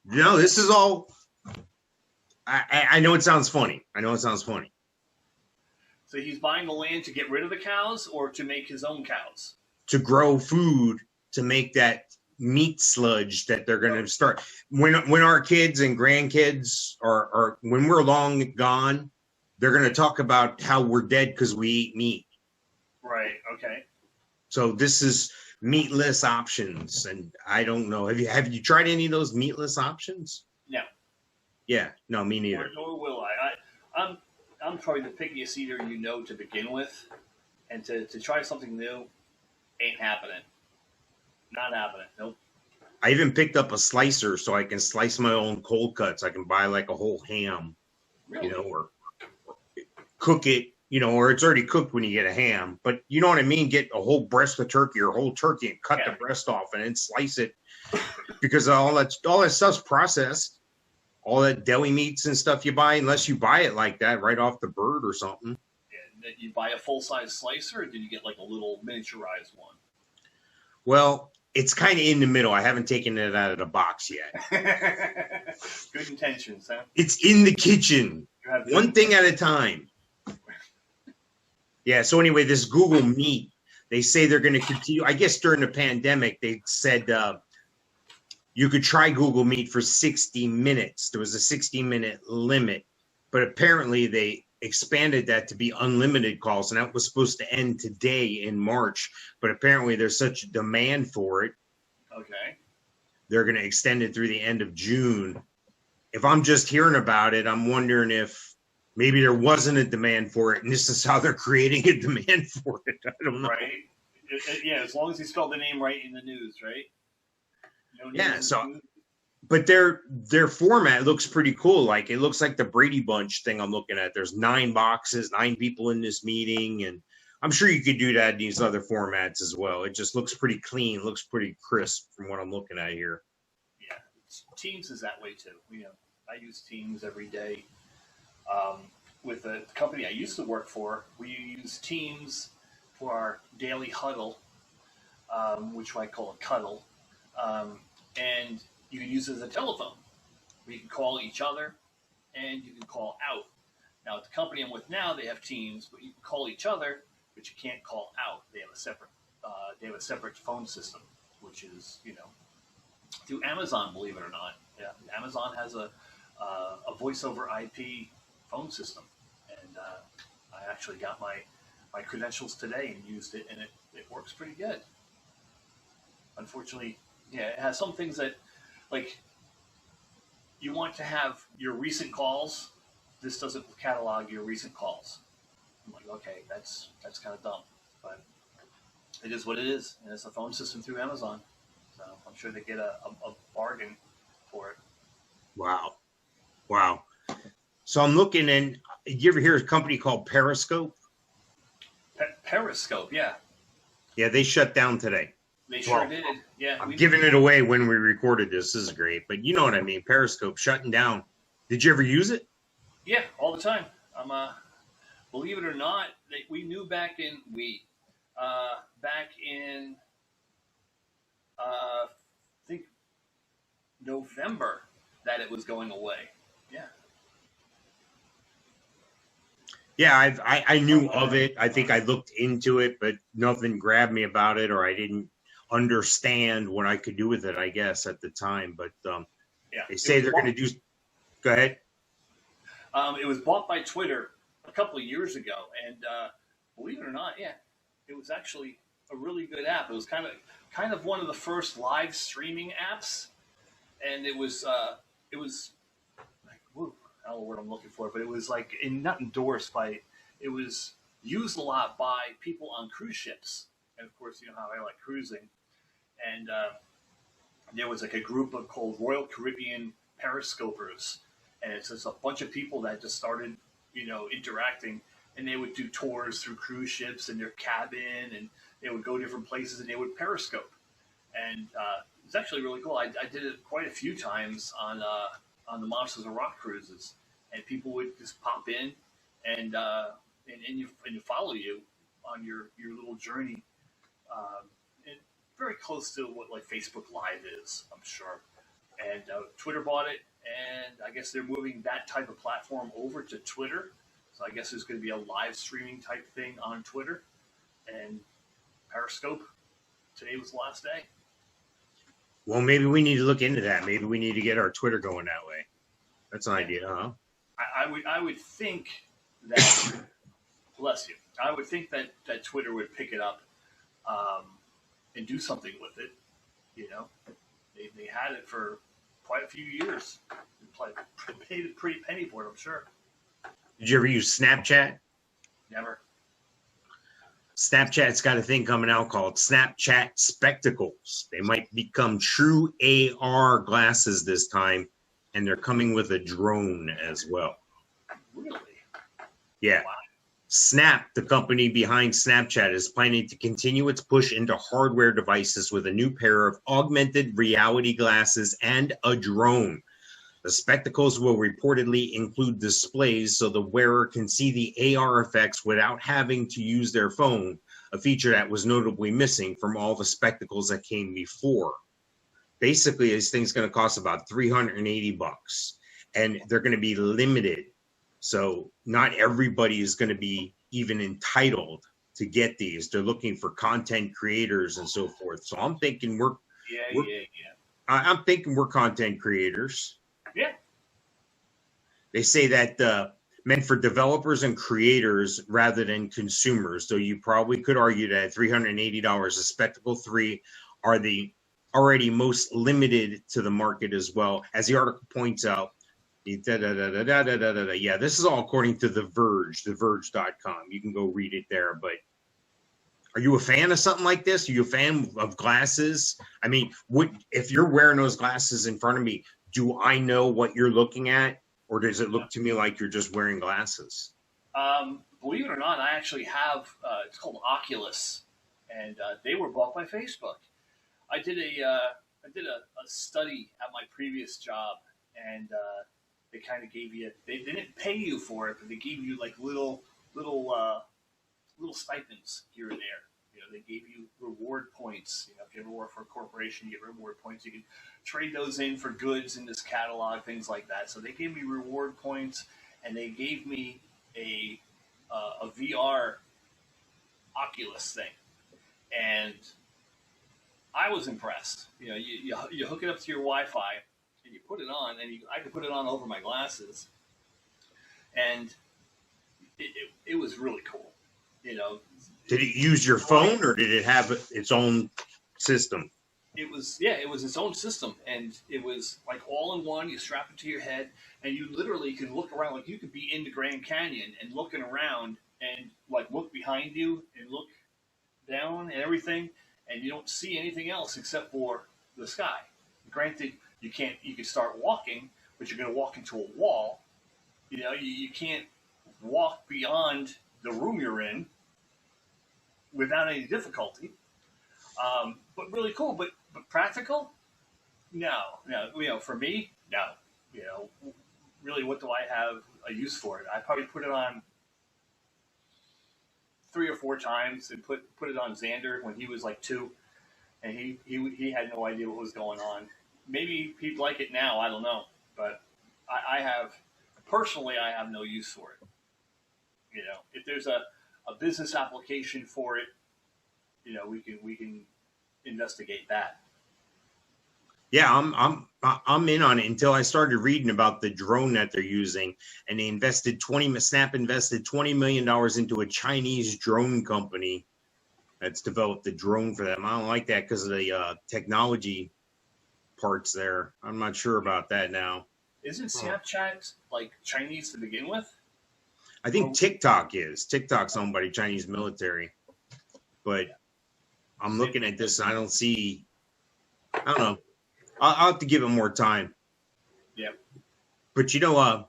No, this is all. I know it sounds funny. So he's buying the land to get rid of the cows, or to make his own cows? To grow food to make that meat sludge that they're going to start when our kids and grandkids are when we're long gone. They're going to talk about how we're dead because we eat meat. Right. Okay. So this is meatless options, and I don't know. Have you tried any of those meatless options? No. Yeah. No, me neither. Nor will I. I'm probably the pickiest eater to begin with, and to try something new ain't happening. Not happening. Nope. I even picked up a slicer so I can slice my own cold cuts. I can buy like a whole ham, Really? or cook it, or it's already cooked when you get a ham. But you know what I mean? Get a whole breast of turkey or a whole turkey and cut the breast off and then slice it, because all that stuff's processed. All that deli meats and stuff you buy, unless you buy it like that right off the bird or something. Yeah, you buy a full-size slicer, or did you get like a little miniaturized one? Well, it's kind of in the middle. I haven't taken it out of the box yet. Good intentions, huh? It's in the kitchen. One thing at a time. Yeah, so anyway, this Google Meet, they say they're going to continue. I guess during the pandemic, they said you could try Google Meet for 60 minutes. There was a 60-minute limit, but apparently they expanded that to be unlimited calls, and that was supposed to end today in March, but apparently there's such a demand for it. Okay. They're going to extend it through the end of June. If I'm just hearing about it, I'm wondering if maybe there wasn't a demand for it, and this is how they're creating a demand for it. I don't know. Right. Yeah, as long as he spelled the name right in the news, right? Yeah, but their format looks pretty cool. Like, it looks like the Brady Bunch thing I'm looking at. There's 9 boxes, 9 people in this meeting, and I'm sure you could do that in these other formats as well. It just looks pretty clean, looks pretty crisp from what I'm looking at here. Yeah, Teams is that way too. I use Teams every day. With the company I used to work for, we use Teams for our daily huddle, which I call a cuddle. And you can use it as a telephone. We can call each other, and you can call out. Now, at the company I'm with now, they have Teams, but you can call each other, but you can't call out. They have a separate phone system, which is through Amazon. Believe it or not, yeah, Amazon has a voice over IP phone system, and I actually got my credentials today and used it, and it works pretty good. Unfortunately. Yeah, it has some things that, like, you want to have your recent calls. This doesn't catalog your recent calls. I'm like, okay, that's kind of dumb, but it is what it is, and it's a phone system through Amazon, so I'm sure they get a bargain for it. Wow. So I'm looking, and you ever hear of a company called Periscope? Periscope, yeah. Yeah, they shut down today. They sure did. Yeah, I'm giving it away when we recorded this. This is great, but you know what I mean. Periscope shutting down. Did you ever use it? Yeah, all the time. Believe it or not, we knew back in, I think, November that it was going away. Yeah. Yeah, I knew of it. I think I looked into it, but nothing grabbed me about it, or I didn't understand what I could do with it, I guess, at the time. But Yeah. they say they're going to do. Go ahead. It was bought by Twitter a couple of years ago, and believe it or not, yeah, it was actually a really good app. It was kind of one of the first live streaming apps, and it was like, whoa, I don't know what I'm looking for, but it was like not endorsed by. It was used a lot by people on cruise ships, and of course, you know how I like cruising, and there was like a group of called Royal Caribbean Periscopers, and it's just a bunch of people that just started, you know, interacting, and they would do tours through cruise ships and their cabin, and they would go different places, and they would periscope, and it's actually really cool. I did it quite a few times on the Monsters of Rock cruises, and people would just pop in, and you follow you on your little journey, and very close to what like Facebook Live is, I'm sure. And Twitter bought it, and I guess they're moving that type of platform over to Twitter. So I guess there's going to be a live streaming type thing on Twitter, and Periscope. Today was the last day. Well, maybe we need to look into that. Maybe we need to get our Twitter going that way. That's an idea, huh? I would think that bless you. I would think that Twitter would pick it up and do something with it. You know, they had it for quite a few years. They paid a pretty penny for it, I'm sure. Did you ever use Snapchat? Never. Snapchat's got a thing coming out called Snapchat Spectacles. They might become true AR glasses this time, and they're coming with a drone as well. Really? Yeah. Wow. Snap, the company behind Snapchat, is planning to continue its push into hardware devices with a new pair of augmented reality glasses and a drone. The spectacles will reportedly include displays so the wearer can see the AR effects without having to use their phone, a feature that was notably missing from all the spectacles that came before. Basically, this thing's going to cost about $380, and they're going to be limited. So not everybody is going to be even entitled to get these. They're looking for content creators and so forth. So I'm thinking I'm thinking we're content creators. Yeah. They say that meant for developers and creators rather than consumers. So you probably could argue that at $380, the Spectacle 3 are the already most limited to the market as well. As the article points out, yeah, this is all according to The Verge, theverge.com. You can go read it there. But are you a fan of something like this? Are you a fan of glasses? I mean, if you're wearing those glasses in front of me, do I know what you're looking at, or does it look to me like you're just wearing glasses? Believe it or not, I actually have. It's called Occulus, and they were bought by Facebook. I did a study at my previous job, and they kind of gave you. They didn't pay you for it, but they gave you like little stipends here and there. You know, they gave you reward points. You know, if you ever work for a corporation, you get reward points. You can trade those in for goods in this catalog, things like that. So they gave me reward points, and they gave me a VR Oculus thing, and I was impressed. You know, you hook it up to your Wi-Fi, and you put it on, and I could put it on over my glasses, and it was really cool. You know, did it use your phone, or did it have its own system? It was its own system, and it was like all in one. You strap it to your head, and you literally can look around. Like you could be in the Grand Canyon and looking around, and like look behind you and look down and everything, and you don't see anything else except for the sky. Granted, you can start walking, but you're going to walk into a wall. You know, you can't walk beyond the room you're in without any difficulty. But really cool, but practical? No. You know, for me, no. You know, really, what do I have a use for it? I probably put it on 3 or 4 times and put it on Xander when he was like 2, and he had no idea what was going on. Maybe he'd like it now. I don't know, but I have personally, I have no use for it. You know, if there's a business application for it, you know, we can investigate that. Yeah, I'm in on it until I started reading about the drone that they're using, and they Snap invested $20 million into a Chinese drone company that's developed the drone for them. I don't like that because of the technology parts there. I'm not sure about that now. Isn't Snapchat like Chinese to begin with? I think TikTok is. TikTok's owned by the Chinese military, but I'm looking at this and I don't see. I don't know. I'll have to give it more time. Yep. But you know,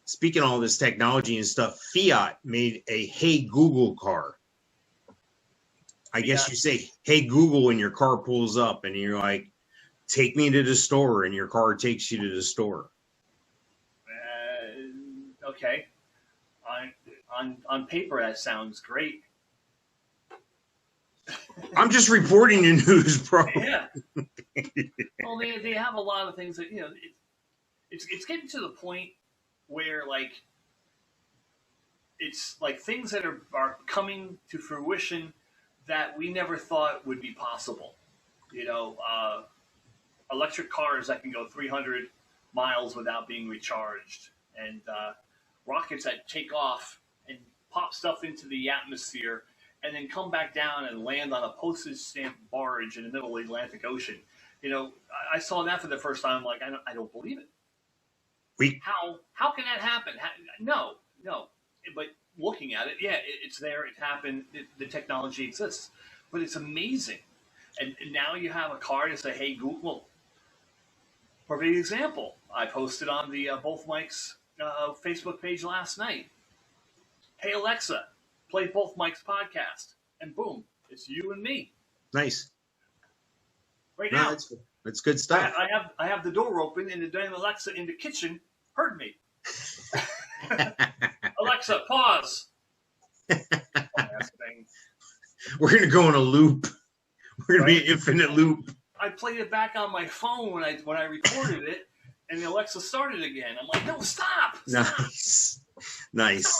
speaking of all this technology and stuff, Fiat made a Hey Google car. I guess you say Hey Google when your car pulls up and you're like, take me to the store, and your car takes you to the store. Okay. On paper, that sounds great. I'm just reporting the news, bro. Yeah. Well, they have a lot of things that, you know, it's getting to the point where like it's like things that are coming to fruition that we never thought would be possible. You know, electric cars that can go 300 miles without being recharged, and rockets that take off and pop stuff into the atmosphere and then come back down and land on a postage stamp barge in the middle of the Atlantic Ocean. You know, I saw that for the first time. I'm like, I don't believe it. How can that happen? No. But looking at it, yeah, it's there. It happened. The technology exists. But it's amazing. And now you have a car to say, hey, Google. Perfect example. I posted on the Both Mics Facebook page last night. Hey, Alexa, play Both Mics podcast. And boom, it's you and me. Nice. Right now. That's good stuff. I have the door open, and the damn Alexa in the kitchen heard me. Alexa, pause. We're going to go in a loop. We're going to be an infinite loop. I played it back on my phone when I recorded it, and the Alexa started again. I'm like, no, stop. Nice. Stop.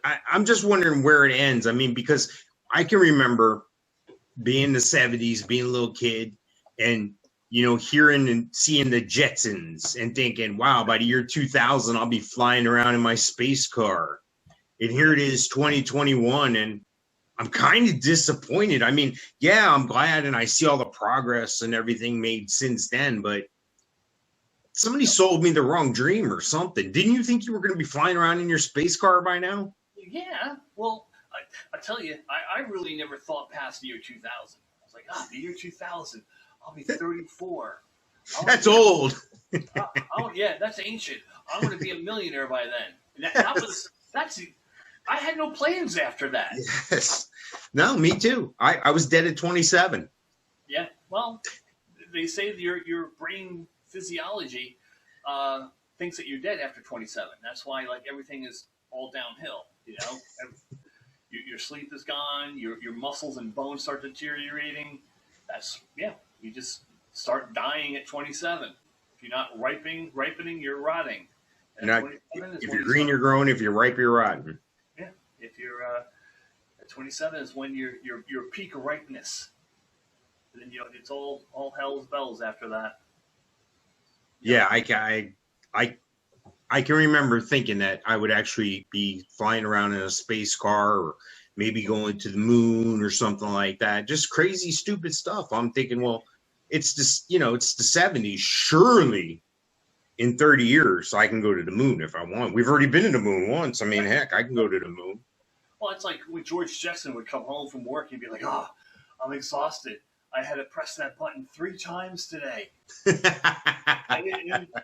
I'm just wondering where it ends. I mean, because I can remember being in the 70s, being a little kid, and, you know, hearing and seeing the Jetsons and thinking, wow, by the year 2000, I'll be flying around in my space car. And here it is, 2021, and I'm kind of disappointed. I mean, yeah, I'm glad, and I see all the progress and everything made since then, but somebody sold me the wrong dream or something. Didn't you think you were going to be flying around in your space car by now? Yeah, well, I tell you, I really never thought past the year 2000. I was like, the year 2000, I'll be 34. That's old. Yeah, that's ancient. I'm going to be a millionaire by then. I had no plans after that. Yes. No, me too. I was dead at 27. Yeah, well, they say your brain physiology thinks that you're dead after 27. That's why, like, everything is all downhill. You know, your sleep is gone. Your muscles and bones start deteriorating. You just start dying at 27. If you're not ripening, you're rotting. If you're green, you're growing. If you're ripe, you're rotten. Yeah, if you're at 27 is when your peak ripeness. And then it's all hell's bells after that. Yeah, I can remember thinking that I would actually be flying around in a space car or maybe going to the moon or something like that. Just crazy, stupid stuff. I'm thinking, well, it's just, it's the 70s. Surely in 30 years, I can go to the moon if I want. We've already been to the moon once. I mean, heck, I can go to the moon. Well, it's like when George Jetson would come home from work, he'd be like, I'm exhausted. I had to press that button 3 times today.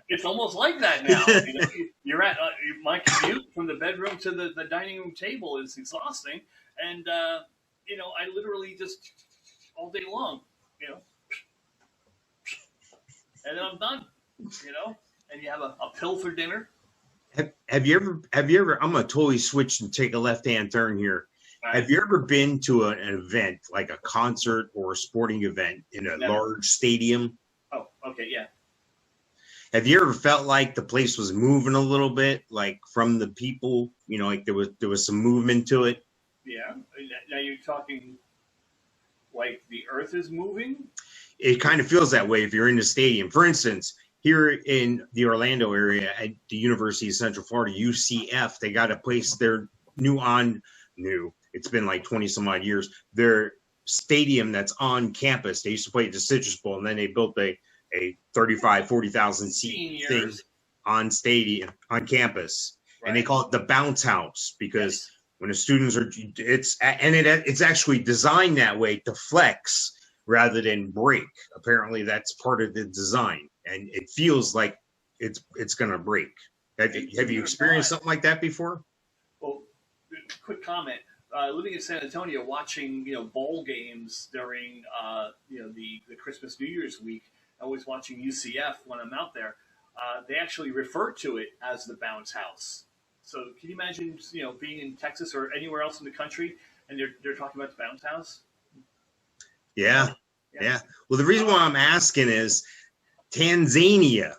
It's almost like that now. You're at my commute from the bedroom to the dining room table is exhausting, and I literally just all day long, and then I'm done. And you have a pill for dinner, Have you ever, I'm going to totally switch and take a left-hand turn here. Right. Have you ever been to an event, like a concert or a sporting event in a large stadium? Oh, okay, yeah. Have you ever felt like the place was moving a little bit, like from the people, like there was some movement to it? Yeah. Now you're talking like the earth is moving? It kind of feels that way if you're in the stadium. For instance, here in the Orlando area at the University of Central Florida, UCF, they got a place, they're new. It's been like 20 some odd years. Their stadium that's on campus, they used to play at the Citrus Bowl, and then they built a 35, 40,000 seat thing on campus. Right. And they call it the bounce house because when the students are, it's actually designed that way to flex rather than break. Apparently that's part of the design, and it feels like it's going to break. Have you experienced something like that before? Well, quick comment. Living in San Antonio, watching bowl games during the Christmas New Year's week, always watching UCF when I'm out there. They actually refer to it as the bounce house. So can you imagine being in Texas or anywhere else in the country and they're talking about the bounce house? Yeah. Well, the reason why I'm asking is Tanzania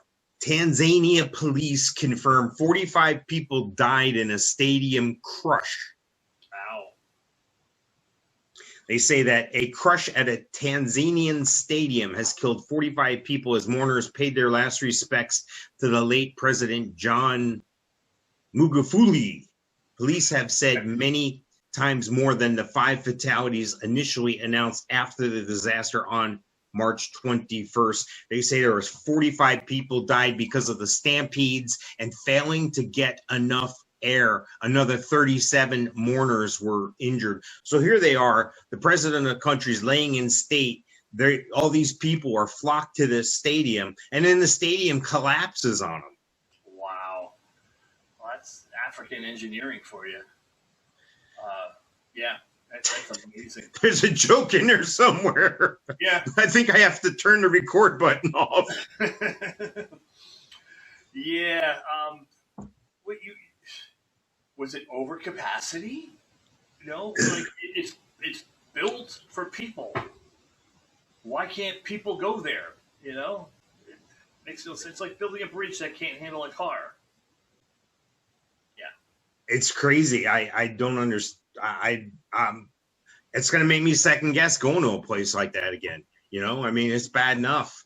police confirmed 45 people died in a stadium crush. Wow. They say that a crush at a Tanzanian stadium has killed 45 people as mourners paid their last respects to the late President John Magufuli. Police have said many times more than the 5 fatalities initially announced after the disaster on March 21st. They say there was 45 people died because of the stampedes and failing to get enough air. Another 37 mourners were injured. So here they are, the president of the country is laying in state. All these people are flocked to this stadium, and then the stadium collapses on them. Wow. Well, that's African engineering for you. Yeah, that's amazing. There's a joke in there somewhere. Yeah. I think I have to turn the record button off. Yeah. Was it overcapacity? Like it's built for people. Why can't people go there? It makes no sense. It's like building a bridge that can't handle a car. Yeah. It's crazy. I don't understand. It's going to make me second guess going to a place like that again. I mean, it's bad enough,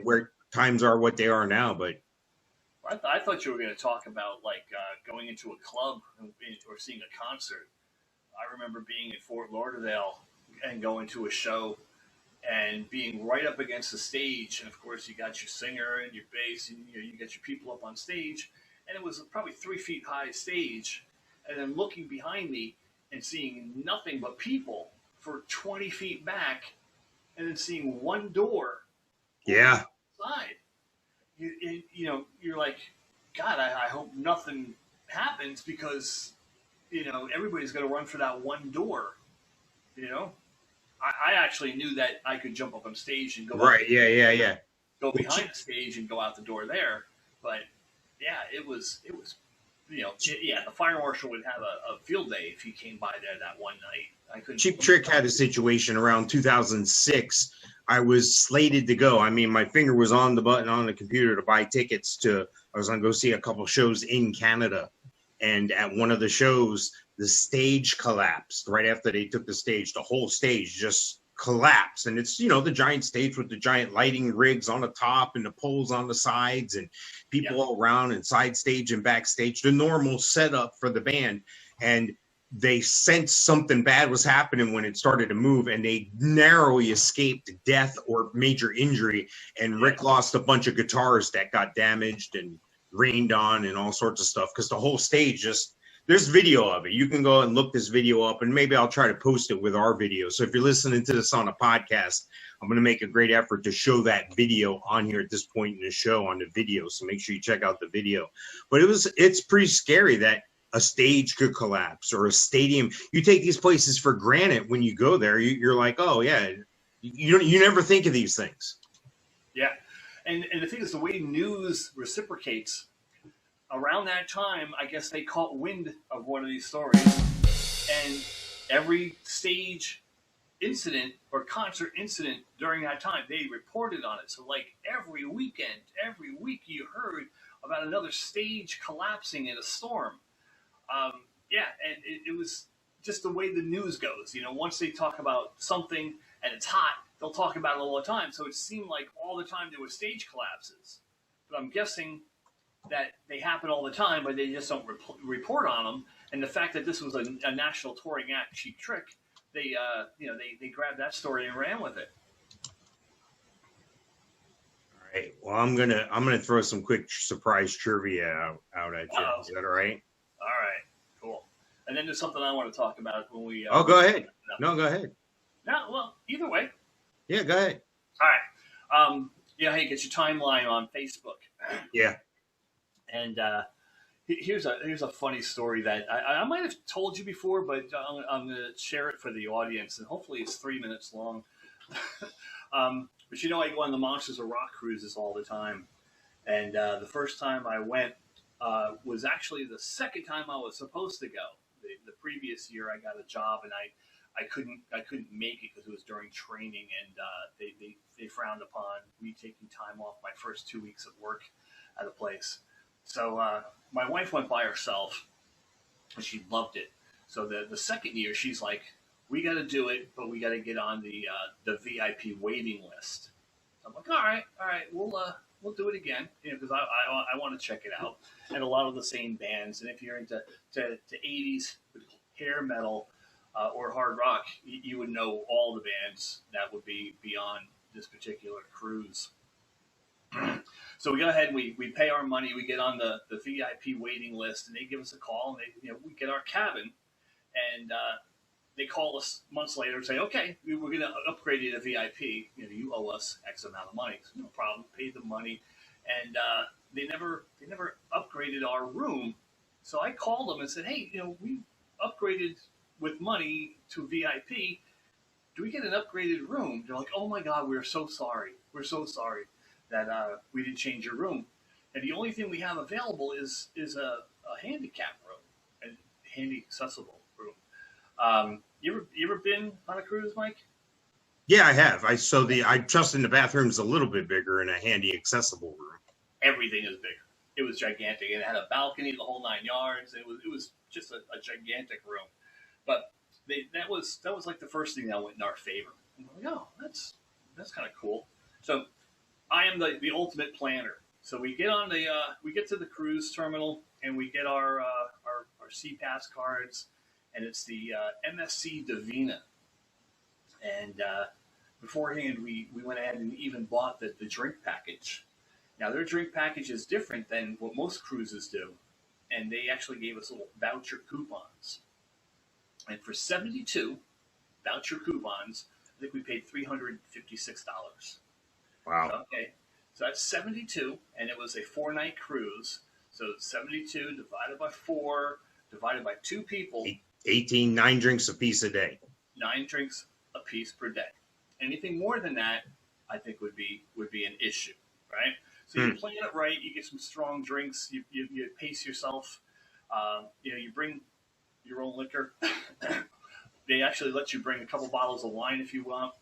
where times are what they are now, but I thought you were going to talk about like going into a club or seeing a concert. I remember being in Fort Lauderdale and going to a show and being right up against the stage. And of course you got your singer and your bass and you get your people up on stage, and it was probably 3 feet high stage. And then looking behind me and seeing nothing but people for 20 feet back, and then seeing one door. Yeah. Side. You're like, God, I hope nothing happens because, everybody's going to run for that one door. I actually knew that I could jump up on stage and go. Right. Yeah. Go behind the stage and go out the door there. But yeah, it was. The fire marshal would have a field day if he came by there that one night. I couldn't. Cheap Trick had a situation around 2006. I was slated to go. I mean, my finger was on the button on the computer to buy tickets I was going to go see a couple shows in Canada. And at one of the shows, the stage collapsed right after they took the stage. The whole stage just collapsed. And it's, the giant stage with the giant lighting rigs on the top and the poles on the sides and people all around and side stage and backstage, the normal setup for the band. And they sensed something bad was happening when it started to move, and they narrowly escaped death or major injury. And Rick lost a bunch of guitars that got damaged and rained on and all sorts of stuff because the whole stage there's video of it. You can go and look this video up, and maybe I'll try to post it with our video. So if you're listening to this on a podcast, I'm going to make a great effort to show that video on here at this point in the show on the video. So make sure you check out the video. But it's pretty scary that a stage could collapse or a stadium. You take these places for granted when you go there. You're like, oh yeah, you never think of these things. Yeah, and the thing is, the way news reciprocates. around that time, I guess they caught wind of one of these stories, and every stage incident or concert incident during that time, they reported on it. So, like every weekend, every week, you heard about another stage collapsing in a storm. Yeah, and it was just the way the news goes. You know, once they talk about something and it's hot, they'll talk about it all the time. So it seemed like all the time there were stage collapses. But I'm guessing that they happen all the time, but they just don't report on them. And the fact that this was a national touring act cheap trick, they they grabbed that story and ran with it. All right. Well, I'm gonna throw some quick surprise trivia out at you. Uh-oh. Is that all right? All right, cool. And then there's something I want to talk about when we. Oh, go ahead. No, go ahead. No, well, either way. Yeah, go ahead. All right. Hey, get your timeline on Facebook. Yeah. And here's a funny story that I might have told you before, but I'm going to share it for the audience, and hopefully it's 3 minutes long. But you know, I go on the Monsters of Rock cruises all the time, and the first time I went was actually the second time I was supposed to go. The previous year, I got a job, and I couldn't make it because it was during training, and they frowned upon me taking time off my first 2 weeks of work at a place. So my wife went by herself, and she loved it. So the second year, she's like, "We got to do it, but we got to get on the VIP waiting list." So I'm like, "All right, we'll do it again, because I want to check it out." And a lot of the same bands, and if you're into 80s hair metal or hard rock, you would know all the bands that would be on this particular cruise. So we go ahead and we pay our money, we get on the VIP waiting list, and they give us a call, and we get our cabin, and they call us months later and say, "Okay, we're going to upgrade you to VIP. You owe us X amount of money." So, no problem, paid the money, and they never upgraded our room. So I called them and said, "Hey, we upgraded with money to VIP. Do we get an upgraded room?" They're like, "Oh my God, we're so sorry. We're so sorry that we didn't change your room. And the only thing we have available is a handicap room, a handy accessible room." You ever been on a cruise, Mike? Yeah, I have. I trust in the bathroom's a little bit bigger and a handy accessible room. Everything is bigger. It was gigantic. It had a balcony, the whole 9 yards. It was just a gigantic room. But that was like the first thing that went in our favor. I'm like, "Oh, that's kind of cool." So I am the ultimate planner. So we get on we get to the cruise terminal, and we get our C-Pass cards, and it's the MSC Divina. And beforehand, we went ahead and even bought the drink package. Now, their drink package is different than what most cruises do, and they actually gave us little voucher coupons. And for 72 voucher coupons, I think we paid $356. Wow. Okay, so that's 72, and it was a 4-night cruise. So 72 divided by 4, divided by 2 people. 18, 9 drinks a piece a day. 9 drinks a piece per day. Anything more than that, I think would be an issue, right? So you plan it right. You get some strong drinks. You pace yourself. You bring your own liquor. They actually let you bring a couple bottles of wine if you want.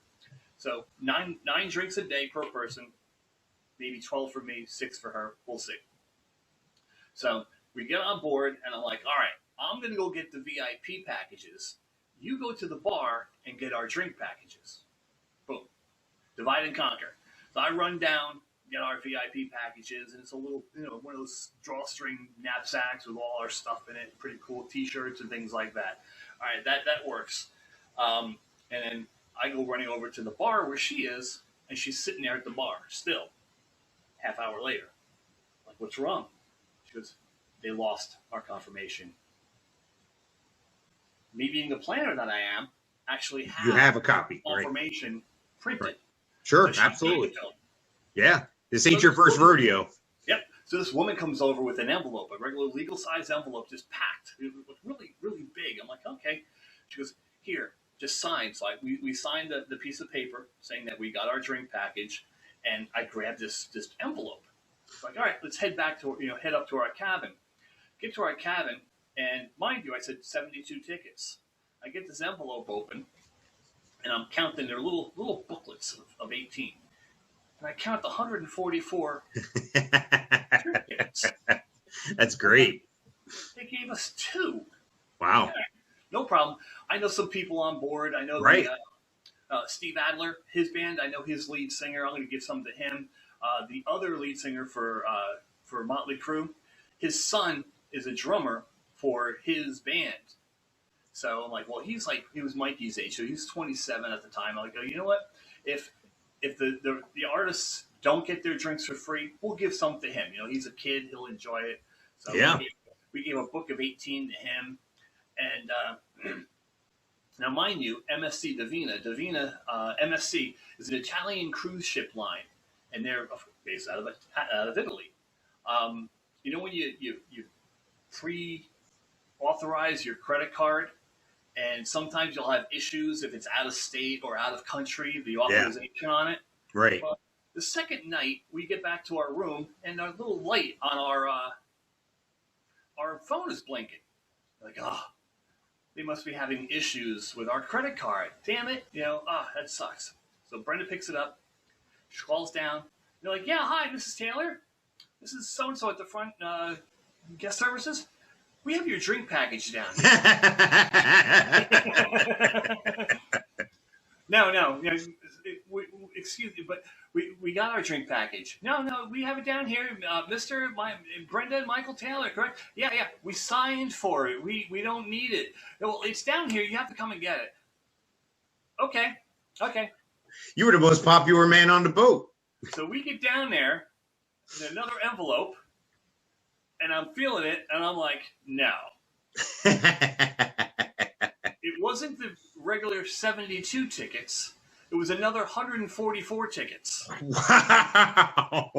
So nine drinks a day per person, maybe 12 for me, 6 for her. We'll see. So we get on board, and I'm like, "All right, I'm going to go get the VIP packages. You go to the bar and get our drink packages." Boom. Divide and conquer. So I run down, get our VIP packages, and it's a little, one of those drawstring knapsacks with all our stuff in it, pretty cool T-shirts and things like that. All right, that works. And then I go running over to the bar where she is, and she's sitting there at the bar still. Half hour later, I'm like, "What's wrong?" She goes, "They lost our confirmation." Me being the planner that I am, actually have a copy, confirmation right? Printed. Right. Sure, so absolutely. Yeah, this ain't your first rodeo. Yep. So this woman comes over with an envelope, a regular legal size envelope, just packed. It was really, really big. I'm like, "Okay." She goes, "Here, just sign." So we signed the piece of paper saying that we got our drink package, and I grabbed this envelope. Like, all right, let's head back to head up to our cabin. Get to our cabin, and mind you, I said 72 tickets. I get this envelope open, and I'm counting their little booklets of 18, and I count 144 tickets. That's great. They gave us 2. Wow. Yeah, no problem. I know some people on board. I know Right. Steve Adler, his band. I know his lead singer. I'm going to give some to him. The other lead singer for Motley Crue, his son is a drummer for his band. So I'm like, well, he was Mikey's age, so he's 27 at the time. I'm like, oh, you know what? If the artists don't get their drinks for free, we'll give some to him. He's a kid; he'll enjoy it. So yeah, we gave a book of 18 to him, and now, mind you, MSC Divina MSC is an Italian cruise ship line, and they're based out of Italy. When you pre-authorize your credit card, and sometimes you'll have issues if it's out of state or out of country, the authorization on it. Right. But the second night, we get back to our room, and our little light on our phone is blinking. Like, they must be having issues with our credit card. Damn it. That sucks. So Brenda picks it up. She calls down. They're like, yeah, hi, Mrs. Taylor. This is so-and-so at the front guest services. We have your drink package down here. No. Excuse me, but we got our drink package. No, we have it down here. Brenda and Michael Taylor, correct? Yeah. We signed for it. We don't need it. Well, it's down here. You have to come and get it. Okay. You were the most popular man on the boat. So we get down there, and another envelope, and I'm feeling it, and I'm like, no. It wasn't the regular 72 tickets. It was another 144 tickets. Wow.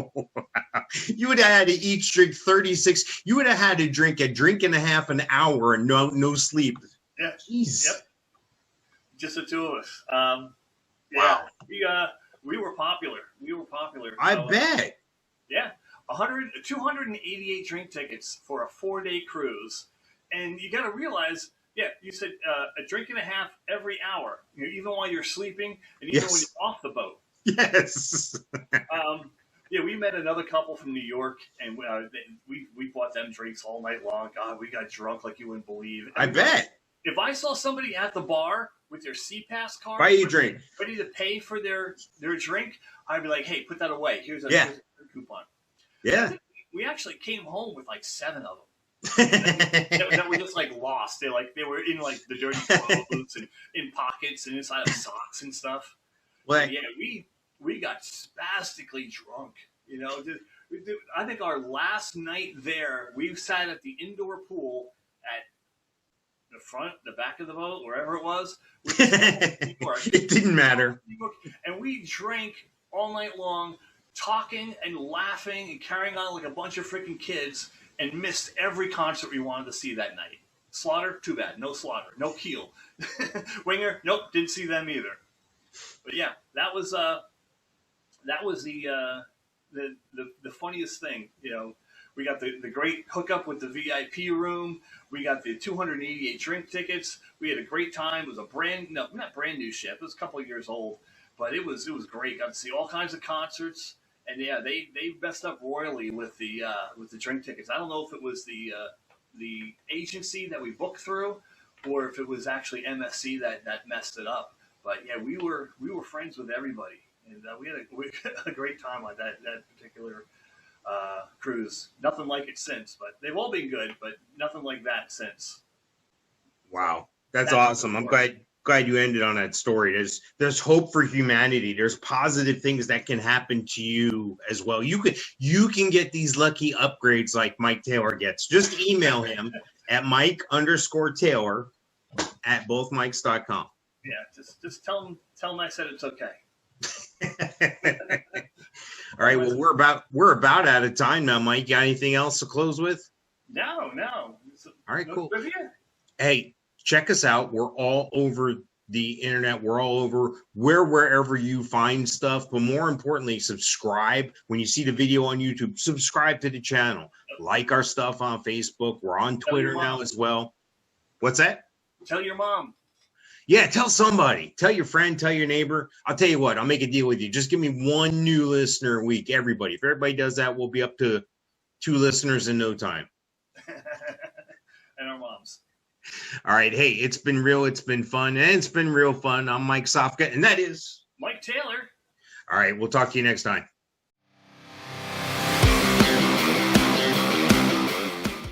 You would have had to each drink 36. You would have had to drink a drink and a half an hour and no sleep. Yeah. Jeez. Yep. Just the two of us. Wow. We were popular. I bet. Yeah. 288 drink tickets for a 4-day cruise. And you got to realize, you said a drink and a half every hour, even while you're sleeping and even when you're off the boat. Yes. We met another couple from New York, and we bought them drinks all night long. God, we got drunk like you wouldn't believe. I bet. If I saw somebody at the bar with their CPAS card, buy you a drink, ready to pay for their drink, I'd be like, hey, put that away. Here's a coupon. Yeah. We actually came home with like 7 of them. that were just like lost. They were in like the dirty clothes and in pockets and inside of socks and stuff. Well, we got spastically drunk. I think our last night there, we sat at the indoor pool at the back of the boat, wherever it was. It didn't matter. And we drank all night long, talking and laughing and carrying on like a bunch of freaking kids, and missed every concert we wanted to see that night. Slaughter, too bad. No Slaughter. No Keel. Winger, nope, didn't see them either. But yeah, that was the funniest thing. We got the great hookup with the VIP room. We got the 288 drink tickets. We had a great time. It was not brand new ship. It was a couple of years old, but it was great. Got to see all kinds of concerts. And yeah, they messed up royally with the drink tickets. I don't know if it was the agency that we booked through, or if it was actually MSC that messed it up. But yeah, we were friends with everybody, and we had a great time on that particular cruise. Nothing like it since, but they've all been good, but nothing like that since. Wow, that's awesome. I'm glad you ended on that story. There's hope for humanity. There's positive things that can happen to you as well. You can get these lucky upgrades like Mike Taylor gets. Just email him at Mike_Taylor@bothmikes.com. Yeah, just tell him I said it's okay. All right. Well, we're about out of time now, Mike. Got anything else to close with? No. All right, cool. Trivia? Hey, check us out. We're all over the internet. We're all over. Wherever you find stuff. But more importantly, subscribe. When you see the video on YouTube, subscribe to the channel. Like our stuff on Facebook. We're on Twitter now as well. What's that? Tell your mom. Yeah, tell somebody. Tell your friend. Tell your neighbor. I'll tell you what. I'll make a deal with you. Just give me one new listener a week. Everybody. If everybody does that, we'll be up to 2 listeners in no time. And our moms. All right. Hey, it's been real. It's been fun. And it's been real fun. I'm Mike Sofka, and that is Mike Taylor. All right. We'll talk to you next time.